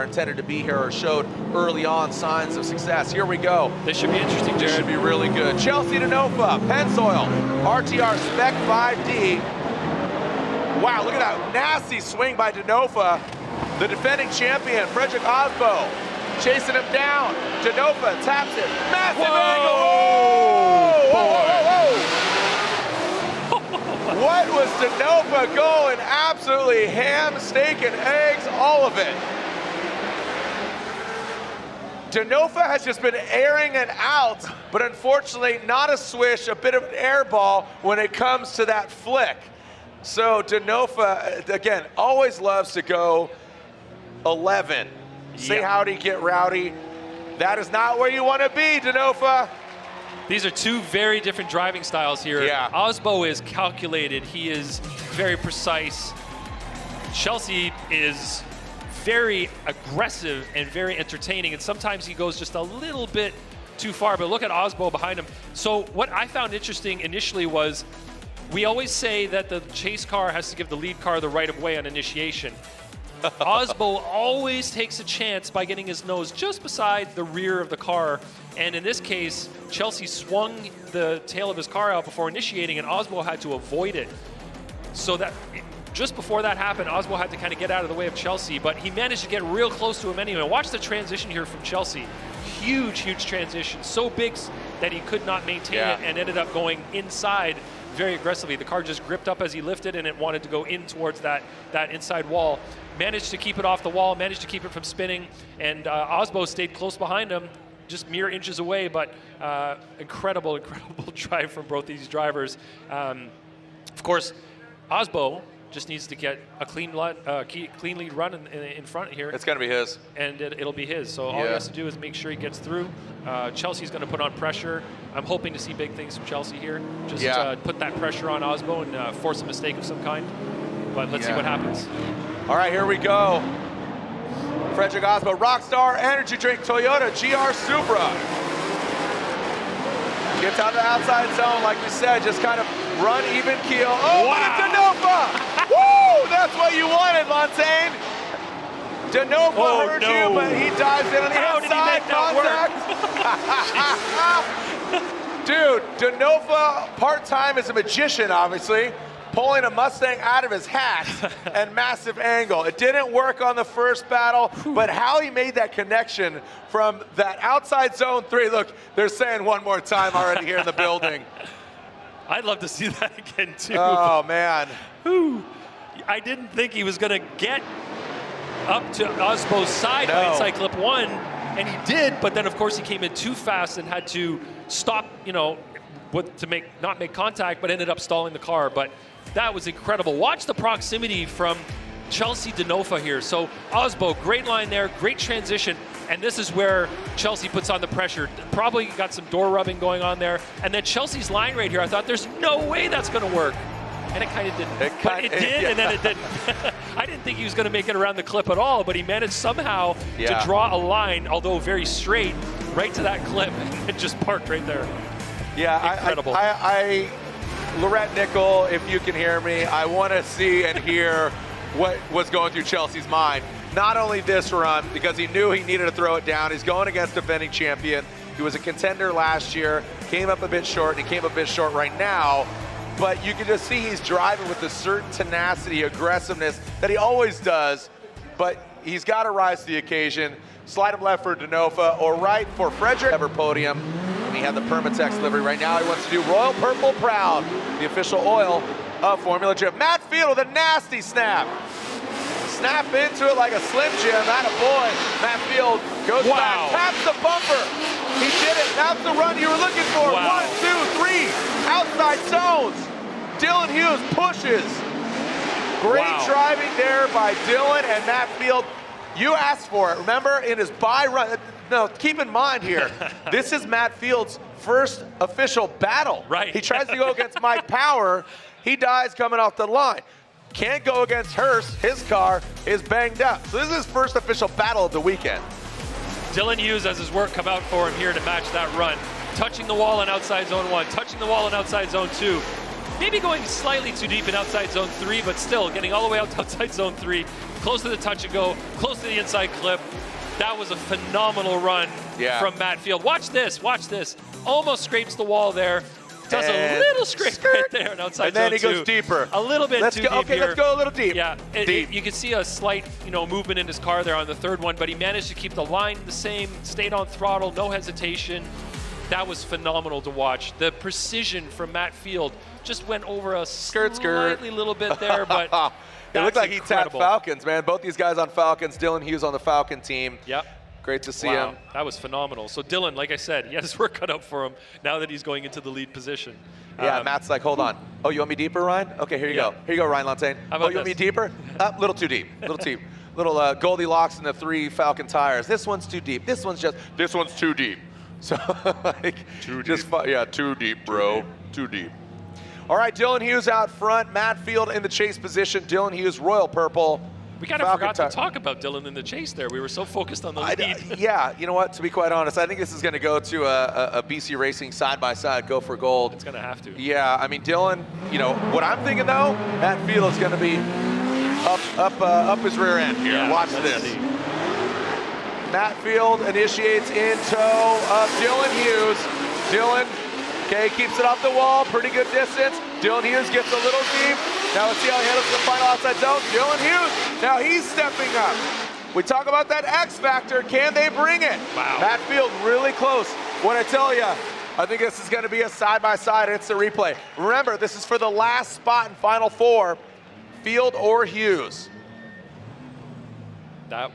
intended to be here or showed early on signs of success. Here we go. This should be interesting, Jared. This should be really good. Chelsea Denofa, Pennzoil, RTR Spec 5D. Wow, look at that nasty swing by Denofa. The defending champion, Frederick Osbo, chasing him down. Denofa taps it. Massive angle. Whoa! Whoa, whoa, whoa. What was Denofa going? Absolutely ham, steak, and eggs, all of it. Denofa has just been airing it out, but unfortunately not a swish, a bit of an air ball when it comes to that flick. So Denofa, again, always loves to go 11. Say howdy, get rowdy. That is not where you want to be, Denofa. These are two very different driving styles here. Yeah. Osbo is calculated. He is very precise. Chelsea is very aggressive and very entertaining, and sometimes he goes just a little bit too far, but look at Osbo behind him. So what I found interesting initially was we always say that the chase car has to give the lead car the right of way on initiation. Osbo always takes a chance by getting his nose just beside the rear of the car, and in this case, Chelsea swung the tail of his car out before initiating, and Osbo had to avoid it. So that just before that happened, Osbo had to kind of get out of the way of Chelsea, but he managed to get real close to him anyway. Watch the transition here from Chelsea. Huge, huge transition. So big that he could not maintain it and ended up going inside very aggressively. The car just gripped up as he lifted, and it wanted to go in towards that inside wall. Managed to keep it off the wall, managed to keep it from spinning, and Osbo stayed close behind him, just mere inches away, but incredible, incredible drive from both these drivers. Of course, Osbo just needs to get a clean lead run in front here. It's going to be his. And it'll be his. So all he has to do is make sure he gets through. Chelsea's going to put on pressure. I'm hoping to see big things from Chelsea here. Just put that pressure on Osbo and force a mistake of some kind. But let's see what happens. All right, here we go. Frederick Osbo, Rockstar Energy Drink, Toyota GR Supra. Gets out of the outside zone, like we said, just kind of run even keel. Oh, look at Denofa! Woo! That's what you wanted, Montaigne. Denofa hurt you, but he dives in on the outside contact. Dude, Denofa part-time is a magician, obviously, pulling a Mustang out of his hat and massive angle. It didn't work on the first battle, but how he made that connection from that outside zone 3. Look, they're saying one more time already here in the building. I'd love to see that again, too. Oh, man. I didn't think he was going to get up to Osbo's side by inside clip 1, and he did, but then, of course, he came in too fast and had to stop, to not make contact, but ended up stalling the car. But that was incredible. Watch the proximity from Chelsea Denofa here. So Osbo, great line there, great transition, and this is where Chelsea puts on the pressure. Probably got some door rubbing going on there. And then Chelsea's line right here, I thought there's no way that's going to work. And it kind of didn't. It did, and then it didn't. I didn't think he was going to make it around the clip at all, but he managed somehow to draw a line, although very straight, right to that clip, and just parked right there. Yeah, incredible. Lorette Nickel, if you can hear me, I want to see and hear what was going through Chelsea's mind. Not only this run, because he knew he needed to throw it down. He's going against defending champion. He was a contender last year, came up a bit short, and he came up a bit short right now. But you can just see he's driving with a certain tenacity, aggressiveness that he always does. But he's got to rise to the occasion. Slide him left for Denofa, or right for Frederick. Ever podium. And he had the Permatex livery. Right now he wants to do Royal Purple Proud, the official oil of Formula Drift. Matt Field with a nasty snap. Snap into it like a Slim Jim. Atta boy. Matt Field goes back, taps the bumper. He did it. That's the run you were looking for. 1, 2, 3. Outside zones. Dylan Hughes pushes. Great driving there by Dylan and Matt Field. You asked for it. Remember, in his bye run. No, keep in mind here, this is Matt Field's first official battle. Right. He tries to go against Mike Power. He dies coming off the line. Can't go against Hurst. His car is banged up. So this is his first official battle of the weekend. Dylan Hughes has his work come out for him here to match that run. Touching the wall in outside zone 1, touching the wall in outside zone 2. maybe going slightly too deep in outside zone 3, but still getting all the way out to outside zone 3, close to the touch and go, close to the inside clip. That was a phenomenal run from Matt Field. Watch this, watch this. Almost scrapes the wall there. Does a little scrape right there on outside zone 2. And then he goes deeper. A little bit too deep Okay, here. let's go a little deep. Yeah, deep. You can see a slight, movement in his car there on the third one, but he managed to keep the line the same, stayed on throttle, no hesitation. That was phenomenal to watch. The precision from Matt Field just went over a slightly little bit there, but it looked like incredible. he tapped Falcons, man. Both these guys on Falcons. Dylan Hughes on the Falcon team. Yep. Great to see Wow, him. that was phenomenal. So Dylan, like I said, he had his work cut out for him now that he's going into the lead position. Yeah, Matt's like, hold on. Oh, you want me deeper, Ryan? Okay, here you go. Here you go, Ryan Lantain. How about you want me this? deeper? Up, little too deep. Little deep. Little Goldilocks in the 3 Falcon tires. This one's too deep. This one's too deep. So, like, too deep, bro. Too deep. All right, Dylan Hughes out front. Matt Field in the chase position. Dylan Hughes, royal purple. We kind of forgot to talk about Dylan in the chase there. We were so focused on the lead. Yeah, you know what? To be quite honest, I think this is going to go to a BC Racing side-by-side, go for gold. It's going to have to. Yeah, I mean, Dylan, what I'm thinking, though, Matt Field is going to be up his rear end here. Yeah, Watch this. See. Matt Field initiates in tow of Dylan Hughes. Dylan, okay, keeps it off the wall, pretty good distance. Dylan Hughes gets a little deep. Now let's see how he handles the final outside zone. Dylan Hughes, now he's stepping up. We talk about that X factor. Can they bring it? Wow. Matt Field really close. What I tell you, I think this is going to be a side-by-side. It's a replay. Remember, this is for the last spot in Final Four, Field or Hughes. That